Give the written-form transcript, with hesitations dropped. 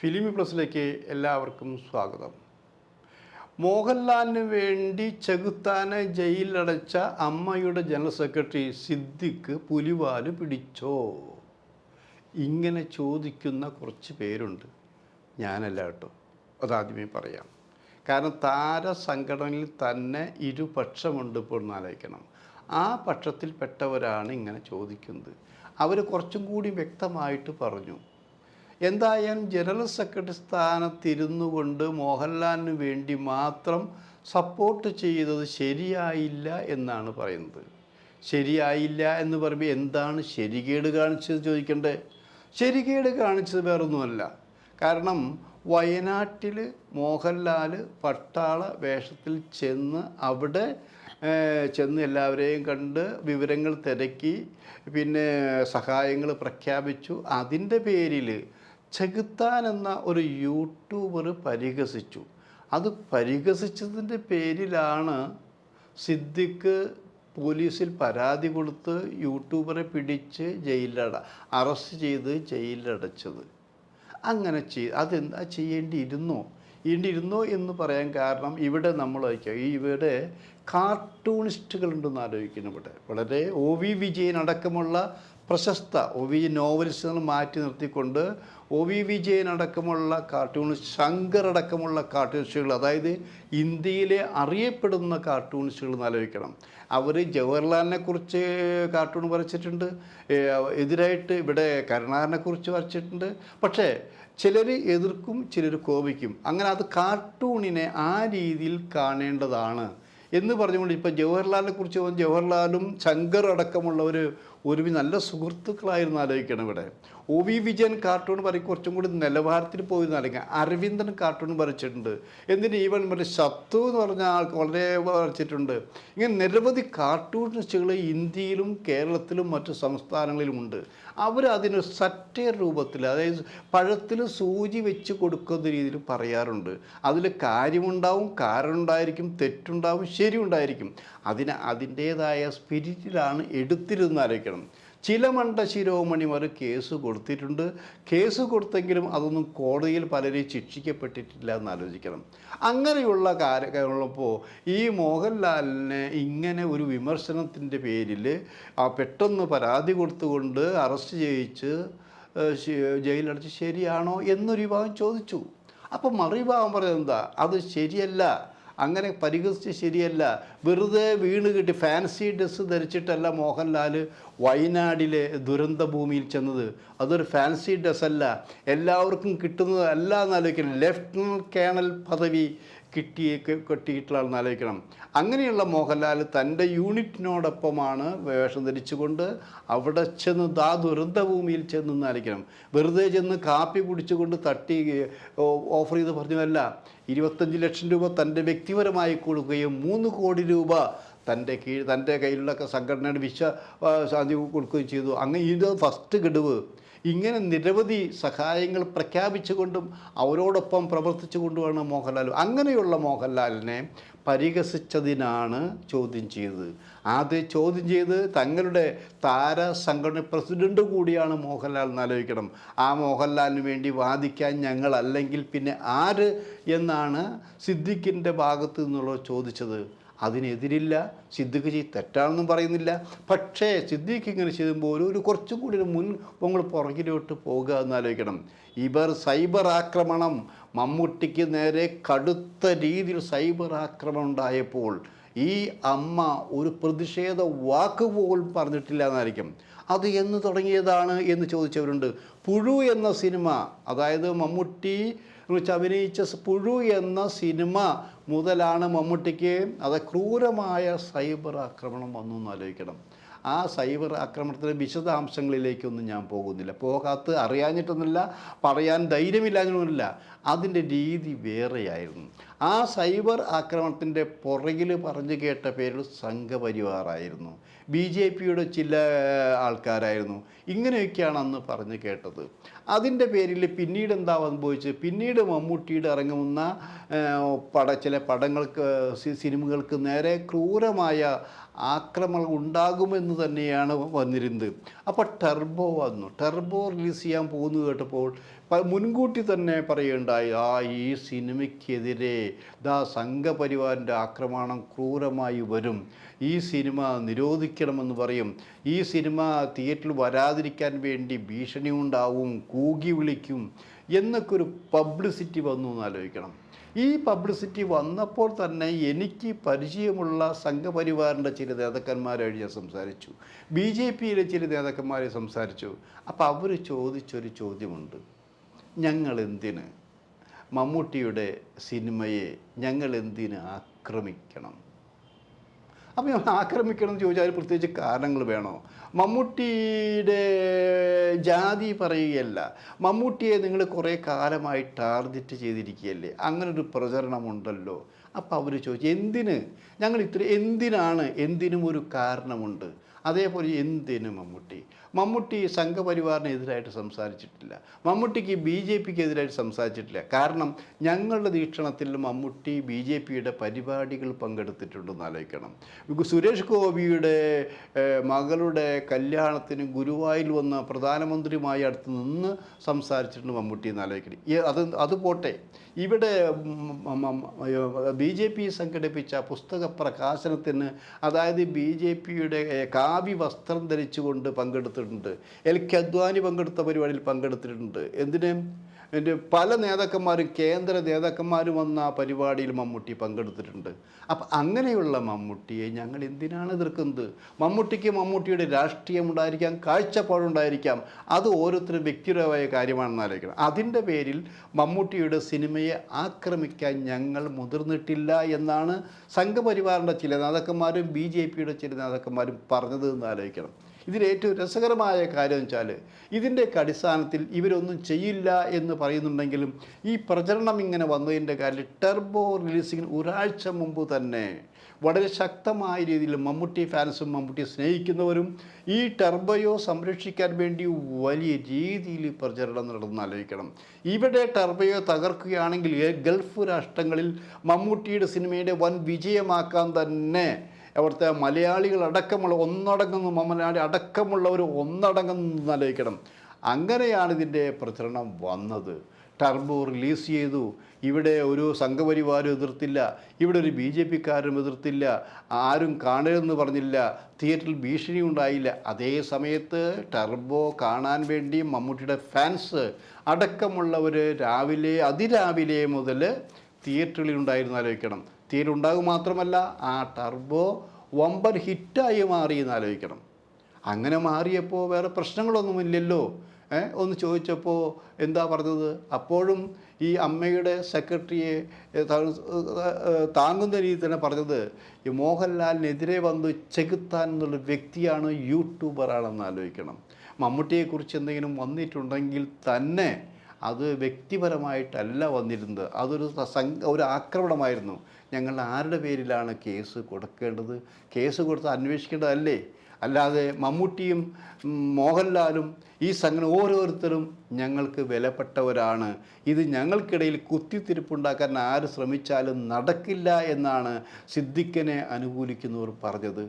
ഫിലിമി പ്ലസിലേക്ക് എല്ലാവർക്കും സ്വാഗതം. മോഹൻലാലിന് വേണ്ടി ചെകുത്താനെ ജയിലിലടച്ച അമ്മയുടെ ജനറൽ സെക്രട്ടറി സിദ്ദിഖ് പുലിവാല് പിടിച്ചോ? ഇങ്ങനെ ചോദിക്കുന്ന കുറച്ച് പേരുണ്ട്. ഞാനല്ല കേട്ടോ, അതാദ്യമേ പറയാം. കാരണം താരസംഘടനയിൽ തന്നെ ഇരുപക്ഷമുണ്ട്. ഇപ്പോൾ ഒന്നാലോചിക്കണം. ആ പക്ഷത്തിൽപ്പെട്ടവരാണ് ഇങ്ങനെ ചോദിക്കുന്നത്. അവർ കുറച്ചും കൂടി വ്യക്തമായിട്ട് പറഞ്ഞു. എന്തായാലും ജനറൽ സെക്രട്ടറി സ്ഥാനത്തിരുന്നു കൊണ്ട് മോഹൻലാലിന് വേണ്ടി മാത്രം സപ്പോർട്ട് ചെയ്തത് ശരിയായില്ല എന്നാണ് പറയുന്നത്. ശരിയായില്ല എന്ന് പറയുമ്പോൾ എന്താണ് ശരികേട് കാണിച്ചത് ചോദിക്കണ്ടേ? ശരികേട് കാണിച്ചത് വേറൊന്നുമല്ല. കാരണം വയനാട്ടിൽ മോഹൻലാൽ പട്ടാള വേഷത്തിൽ ചെന്ന് അവിടെ ചെന്ന് എല്ലാവരെയും കണ്ട് വിവരങ്ങൾ തിരക്കി, പിന്നെ സഹായങ്ങൾ പ്രഖ്യാപിച്ചു. അതിൻ്റെ പേരിൽ ചെകുത്താൻ എന്ന ഒരു യൂട്യൂബർ പരിഹസിച്ചു. അത് പരിഹസിച്ചതിൻ്റെ പേരിലാണ് സിദ്ദിഖ് പോലീസിൽ പരാതി കൊടുത്ത് യൂട്യൂബറെ പിടിച്ച് അറസ്റ്റ് ചെയ്ത് ജയിലിലടച്ചത്. അങ്ങനെ അതെന്താ ചെയ്യേണ്ടിയിരുന്നോ എന്ന് പറയാൻ കാരണം ഇവിടെ നമ്മൾ ഇവിടെ കാർട്ടൂണിസ്റ്റുകളുണ്ടെന്ന് ആലോചിക്കുന്നു. ഇവിടെ വളരെ OV വിജയൻ അടക്കമുള്ള പ്രശസ്ത നോവലിസ്റ്റുകൾ മാറ്റി നിർത്തിക്കൊണ്ട് OV വിജയൻ അടക്കമുള്ള കാർട്ടൂണിസ്റ്റ്, ശങ്കർ അടക്കമുള്ള കാർട്ടൂണിസ്റ്റുകൾ, അതായത് ഇന്ത്യയിലെ അറിയപ്പെടുന്ന കാർട്ടൂണിസ്റ്റുകൾ എന്ന് ആലോചിക്കണം. അവർ ജവഹർലാലിനെ കുറിച്ച് കാർട്ടൂൺ വരച്ചിട്ടുണ്ട്, എതിരായിട്ട് ഇവിടെ കരുണാകരനെ കുറിച്ച് വരച്ചിട്ടുണ്ട്. പക്ഷേ ചിലർ എതിർക്കും, ചിലർ കോപിക്കും. അങ്ങനെ അത് കാർട്ടൂണിനെ ആ രീതിയിൽ കാണേണ്ടതാണ് എന്ന് പറഞ്ഞുകൊണ്ട് ഇപ്പോൾ ജവഹർലാലിനെ കുറിച്ച് ജവഹർലാലും ശങ്കർ അടക്കമുള്ളവർ നല്ല സുഹൃത്തുക്കളായിരുന്നു ആലോചിക്കണം. ഇവിടെ OV വിജയൻ കാർട്ടൂൺ കുറച്ചും കൂടി നിലവാരത്തിൽ പോയിരുന്നു. അല്ലെങ്കിൽ അരവിന്ദൻ കാർട്ടൂൺ വരച്ചിട്ടുണ്ട്. എന്തിന് ഈവൻ മറ്റേ ശത്രു എന്ന് പറഞ്ഞ ആൾക്ക് വളരെ വരച്ചിട്ടുണ്ട്. ഇങ്ങനെ നിരവധി കാർട്ടൂണിസ്റ്റുകൾ ഇന്ത്യയിലും കേരളത്തിലും മറ്റു സംസ്ഥാനങ്ങളിലുമുണ്ട്. അവരതിന് സറ്റയർ രൂപത്തിൽ, അതായത് പഴത്തിൽ സൂചി വെച്ച് കൊടുക്കുന്ന രീതിയിൽ പറയാറുണ്ട്. അതിൽ കാര്യമുണ്ടാവും, കാരണം ഉണ്ടായിരിക്കും, തെറ്റുണ്ടാവും, ശരിയുണ്ടായിരിക്കും. അതിൻ്റേതായ സ്പിരിറ്റിലാണ് എടുത്തിരുന്ന് ആലോചിക്കണം. ചില മണ്ട ശിരോമണിമാർ കേസ് കൊടുത്തിട്ടുണ്ട്. കേസ് കൊടുത്തെങ്കിലും അതൊന്നും കോടതിയിൽ പലരെയും ശിക്ഷിക്കപ്പെട്ടിട്ടില്ല എന്ന് ആലോചിക്കണം. അങ്ങനെയുള്ള കാര്യങ്ങളുള്ളപ്പോൾ ഈ മോഹൻലാലിനെ ഇങ്ങനെ ഒരു വിമർശനത്തിൻ്റെ പേരിൽ പെട്ടെന്ന് പരാതി കൊടുത്തുകൊണ്ട് അറസ്റ്റ് ചെയ്യിച്ച് ജയിലടച്ച് ശരിയാണോ എന്നൊരു വിഭാഗം ചോദിച്ചു. അപ്പോൾ മറുവിഭാഗം പറയുന്നത് എന്താ, അത് ശരിയല്ല, അങ്ങനെ പരിഹസിച്ച് ശരിയല്ല. വെറുതെ വീണ് കിട്ടി ഫാൻസി ഡ്രസ്സ് ധരിച്ചിട്ടല്ല മോഹൻലാൽ വയനാടിലെ ദുരന്ത ഭൂമിയിൽ ചെന്നത്. അതൊരു ഫാൻസി ഡ്രസ്സല്ല, എല്ലാവർക്കും കിട്ടുന്നത് അല്ല എന്നാലോചിക്കണം. ലെഫ്റ്റനന്റ് കേണൽ പദവി കിട്ടിയിട്ടുള്ളതെന്ന് ആലോചിക്കണം. അങ്ങനെയുള്ള മോഹൻലാൽ തൻ്റെ യൂണിറ്റിനോടൊപ്പമാണ് വേഷം ധരിച്ചുകൊണ്ട് അവിടെ ചെന്ന് ദുരന്ത ഭൂമിയിൽ ചെന്ന് ആലോചിക്കണം. വെറുതെ ചെന്ന് കാപ്പി കുടിച്ചുകൊണ്ട് തട്ടി ഓഫർ ചെയ്ത് പറഞ്ഞതല്ല. 25 ലക്ഷം രൂപ തൻ്റെ വ്യക്തിപരമായി കൊടുക്കുകയും 3 കോടി രൂപ തൻ്റെ കയ്യിലുള്ള സംഘടനയുടെ വിശ്വാസി കൊടുക്കുകയും ചെയ്തു. അങ്ങനെ ഇത് ഫസ്റ്റ് ഗഡുവ്. ഇങ്ങനെ നിരവധി സഹായങ്ങൾ പ്രഖ്യാപിച്ചുകൊണ്ടും അവരോടൊപ്പം പ്രവർത്തിച്ചുകൊണ്ടുമാണ് മോഹൻലാൽ. അങ്ങനെയുള്ള മോഹൻലാലിനെ പരിഹസിച്ചതിനാണ് ചോദ്യം ചെയ്തത്. അത് ചോദ്യം ചെയ്ത് തങ്ങളുടെ താരസംഘടന പ്രസിഡന്റ് കൂടിയാണ് മോഹൻലാൽ എന്നാലോചിക്കണം. ആ മോഹൻലാലിന് വേണ്ടി വാദിക്കാൻ ഞങ്ങളല്ലെങ്കിൽ പിന്നെ ആര് എന്നാണ് സിദ്ദിഖിൻ്റെ ഭാഗത്ത് നിന്നുള്ള ചോദിച്ചത്. അതിനെതിരില്ല, സിദ്ദിഖ് തെറ്റാണെന്നും പറയുന്നില്ല. പക്ഷേ സിദ്ദിഖ് ഇങ്ങനെ ചെയ്യുമ്പോൾ ഒരു കുറച്ചും കൂടി പുറകിലോട്ട് പോകുക എന്നാലോചിക്കണം. ഇവർ സൈബർ ആക്രമണം, മമ്മൂട്ടിക്ക് നേരെ കടുത്ത രീതിയിൽ സൈബർ ആക്രമണം ഉണ്ടായപ്പോൾ ഈ അമ്മ ഒരു പ്രതിഷേധ വാക്ക് പോലും പറഞ്ഞിട്ടില്ല എന്നായിരിക്കും. അത് എന്ന് തുടങ്ങിയതാണ് എന്ന് ചോദിച്ചവരുണ്ട്. പുഴു എന്ന സിനിമ, അതായത് മമ്മൂട്ടി അഭിനയിച്ച പുഴു എന്ന സിനിമ മുതലാണ് മമ്മൂട്ടിക്ക് ക്രൂരമായ സൈബർ ആക്രമണം വന്നു എന്നാലോചിക്കണം. ആ സൈബർ ആക്രമണത്തിൻ്റെ വിശദാംശങ്ങളിലേക്കൊന്നും ഞാൻ പോകുന്നില്ല. അറിയാഞ്ഞിട്ടൊന്നുമില്ല, പറയാൻ ധൈര്യമില്ലാഞ്ഞൊന്നുമില്ല. അതിൻ്റെ രീതി വേറെയായിരുന്നു. ആ സൈബർ ആക്രമണത്തിൻ്റെ പുറകിൽ പറഞ്ഞു കേട്ട പേരിൽ സംഘപരിവാറായിരുന്നു, BJPയുടെ ചില ആൾക്കാരായിരുന്നു. ഇങ്ങനെയൊക്കെയാണ് അന്ന് പറഞ്ഞു കേട്ടത്. അതിൻ്റെ പേരിൽ പിന്നീട് എന്താ സംഭവിച്ചത്? പിന്നീട് മമ്മൂട്ടിയുടെ ഇറങ്ങുന്ന ചില സിനിമകൾക്ക് നേരെ ക്രൂരമായ ആക്രമണം ഉണ്ടാകുമെന്ന് തന്നെയാണ് വന്നിരുന്നത്. അപ്പോൾ ടെർബോ വന്നു. ടെർബോ റിലീസ് ചെയ്യാൻ പോകുന്നു കേട്ടപ്പോൾ മുൻകൂട്ടി തന്നെ പറയുകയുണ്ടായി, ഈ സിനിമയ്ക്കെതിരെ സംഘപരിവാറിൻ്റെ ആക്രമണം ക്രൂരമായി വരും, ഈ സിനിമ നിരോധിക്കണമെന്ന് പറയും, ഈ സിനിമ തിയേറ്ററിൽ വരാതിരിക്കാൻ വേണ്ടി ഭീഷണി ഉണ്ടാവും, കൂകി വിളിക്കും എന്നൊക്കെ ഒരു പബ്ലിസിറ്റി വന്നു എന്ന് ആലോചിക്കണം. ഈ പബ്ലിസിറ്റി വന്നപ്പോൾ തന്നെ എനിക്ക് പരിചയമുള്ള സംഘപരിവാറിൻ്റെ ചില നേതാക്കന്മാരായി ഞാൻ സംസാരിച്ചു, BJPയിലെ ചില നേതാക്കന്മാരെ സംസാരിച്ചു. അപ്പോൾ അവർ ചോദിച്ചൊരു ചോദ്യമുണ്ട്, ഞങ്ങളെന്തിന് മമ്മൂട്ടിയുടെ സിനിമയെ ഞങ്ങളെന്തിന് ആക്രമിക്കണം? അപ്പോൾ ആക്രമിക്കണം എന്ന് ചോദിച്ചാൽ അതിന് പ്രത്യേകിച്ച് കാരണങ്ങൾ വേണോ? മമ്മൂട്ടിയുടെ ജാതി പറയുകയല്ല, മമ്മൂട്ടിയെ നിങ്ങൾ കുറേ കാലമായി ടാർഗറ്റ് ചെയ്തിരിക്കുകയല്ലേ, അങ്ങനൊരു പ്രചരണമുണ്ടല്ലോ. അപ്പോൾ അവർ ചോദിച്ചു, എന്തിന് ഞങ്ങൾ എന്തിനാണ്? എന്തിനും ഒരു കാരണമുണ്ട്. അതേപോലെ എന്തിന് മമ്മൂട്ടി സംഘപരിവാറിനെതിരായിട്ട് സംസാരിച്ചിട്ടില്ല, മമ്മൂട്ടിക്ക് BJPക്ക് എതിരായിട്ട് സംസാരിച്ചിട്ടില്ല. കാരണം ഞങ്ങളുടെ വീക്ഷണത്തിൽ മമ്മൂട്ടി BJPയുടെ പരിപാടികൾ പങ്കെടുത്തിട്ടുണ്ടെന്ന് ആലോചിക്കണം. സുരേഷ് ഗോപിയുടെ മകളുടെ കല്യാണത്തിന് ഗുരുവായൂർ വന്ന പ്രധാനമന്ത്രിയുമായി അടുത്ത് നിന്ന് സംസാരിച്ചിട്ടുണ്ട് മമ്മൂട്ടി എന്ന് ആലോചിക്കണം. അത് പോട്ടെ, ഇവിടെ BJP സംഘടിപ്പിച്ച പുസ്തക പ്രകാശനത്തിന്, അതായത് BJPയുടെ കാവി വസ്ത്രം ധരിച്ചുകൊണ്ട് പങ്കെടുത്തിട്ടുണ്ട്. LK അദ്വാനി പങ്കെടുത്ത പരിപാടിയിൽ പങ്കെടുത്തിട്ടുണ്ട്. എൻ്റെ പല നേതാക്കന്മാരും, കേന്ദ്ര നേതാക്കന്മാരും വന്ന പരിപാടിയിൽ മമ്മൂട്ടി പങ്കെടുത്തിട്ടുണ്ട്. അപ്പം അങ്ങനെയുള്ള മമ്മൂട്ടിയെ ഞങ്ങൾ എന്തിനാണ് എതിർക്കുന്നത്? മമ്മൂട്ടിയുടെ രാഷ്ട്രീയം ഉണ്ടായിരിക്കാം, കാഴ്ചപ്പാടുണ്ടായിരിക്കാം, അത് ഓരോരുത്തരും വ്യക്തിപരമായ കാര്യമാണെന്ന് ആലോചിക്കണം. അതിൻ്റെ പേരിൽ മമ്മൂട്ടിയുടെ സിനിമയെ ആക്രമിക്കാൻ ഞങ്ങൾ മുതിർന്നിട്ടില്ല എന്നാണ് സംഘപരിവാറിൻ്റെ ചില നേതാക്കന്മാരും BJPയുടെ ചില നേതാക്കന്മാരും പറഞ്ഞത് എന്ന് ആലോചിക്കണം. ഇതിലേറ്റവും രസകരമായ കാര്യം വെച്ചാൽ, ഇതിൻ്റെയൊക്കെ അടിസ്ഥാനത്തിൽ ഇവരൊന്നും ചെയ്യില്ല എന്ന് പറയുന്നുണ്ടെങ്കിലും ഈ പ്രചരണം ഇങ്ങനെ വന്നതിൻ്റെ കാര്യം ടെർബോ റിലീസിങ്ങിന് ഒരാഴ്ച മുമ്പ് തന്നെ വളരെ ശക്തമായ രീതിയിൽ മമ്മൂട്ടി ഫാൻസും മമ്മൂട്ടി സ്നേഹിക്കുന്നവരും ഈ ടെർബോയോ സംരക്ഷിക്കാൻ വേണ്ടി വലിയ രീതിയിൽ പ്രചരണം നടന്ന് ആലോചിക്കണം. ഇവിടെ ടെർബോയോ തകർക്കുകയാണെങ്കിൽ ഗൾഫ് രാഷ്ട്രങ്ങളിൽ മമ്മൂട്ടിയുടെ സിനിമയുടെ വൻ വിജയമാക്കാൻ തന്നെ അവിടുത്തെ മലയാളികളടക്കമുള്ള മലയാളി അടക്കമുള്ളവർ ഒന്നടങ്കം ആലോചിക്കണം. അങ്ങനെയാണ് ഇതിൻ്റെ പ്രചരണം വന്നത്. ടർബോ റിലീസ് ചെയ്തു, ഇവിടെ ഒരു സംഘപരിവാരും എതിർത്തില്ല, ഇവിടെ ഒരു BJPക്കാരും എതിർത്തില്ല, ആരും കാണരുതെന്ന് പറഞ്ഞില്ല, തിയേറ്ററിൽ ഭീഷണി ഉണ്ടായില്ല. അതേ സമയത്ത് ടർബോ കാണാൻ വേണ്ടി മമ്മൂട്ടിയുടെ ഫാൻസ് അടക്കമുള്ളവർ അതിരാവിലെ മുതൽ തിയേറ്ററിൽ ഉണ്ടായിരുന്നു ആലോചിക്കണം. തിയേറ്റർ ഉണ്ടാകുക മാത്രമല്ല, ആ ടർബോ വമ്പൻ ഹിറ്റായി മാറി എന്ന് ആലോചിക്കണം. അങ്ങനെ മാറിയപ്പോൾ വേറെ പ്രശ്നങ്ങളൊന്നുമില്ലല്ലോ. ഒന്ന് ചോദിച്ചപ്പോൾ എന്താ പറഞ്ഞത്? അപ്പോഴും ഈ അമ്മയുടെ സെക്രട്ടറിയെ താങ്ങുന്ന രീതി തന്നെ പറഞ്ഞത്, ഈ മോഹൻലാലിനെതിരെ വന്ന് ചെകുത്താൻ എന്നുള്ള വ്യക്തിയാണ്, യൂട്യൂബറാണെന്ന് ആലോചിക്കണം. മമ്മൂട്ടിയെക്കുറിച്ച് എന്തെങ്കിലും വന്നിട്ടുണ്ടെങ്കിൽ തന്നെ അത് വ്യക്തിപരമായിട്ടല്ല വന്നിരുന്നത്, ഒരു ആക്രമണമായിരുന്നു. ഞങ്ങൾ ആരുടെ പേരിലാണ് കേസ് കൊടുക്കേണ്ടത്? കേസ് കൊടുത്ത് അന്വേഷിക്കേണ്ടതല്ലേ? അല്ലാതെ മമ്മൂട്ടിയും മോഹൻലാലും ഈ ഓരോരുത്തരും ഞങ്ങൾക്ക് വിലപ്പെട്ടവരാണ്, ഇത് ഞങ്ങൾക്കിടയിൽ കുത്തിത്തിരിപ്പുണ്ടാക്കാൻ ആര് ശ്രമിച്ചാലും നടക്കില്ല എന്നാണ് സിദ്ദിഖിനെ അനുകൂലിക്കുന്നവർ പറഞ്ഞത്.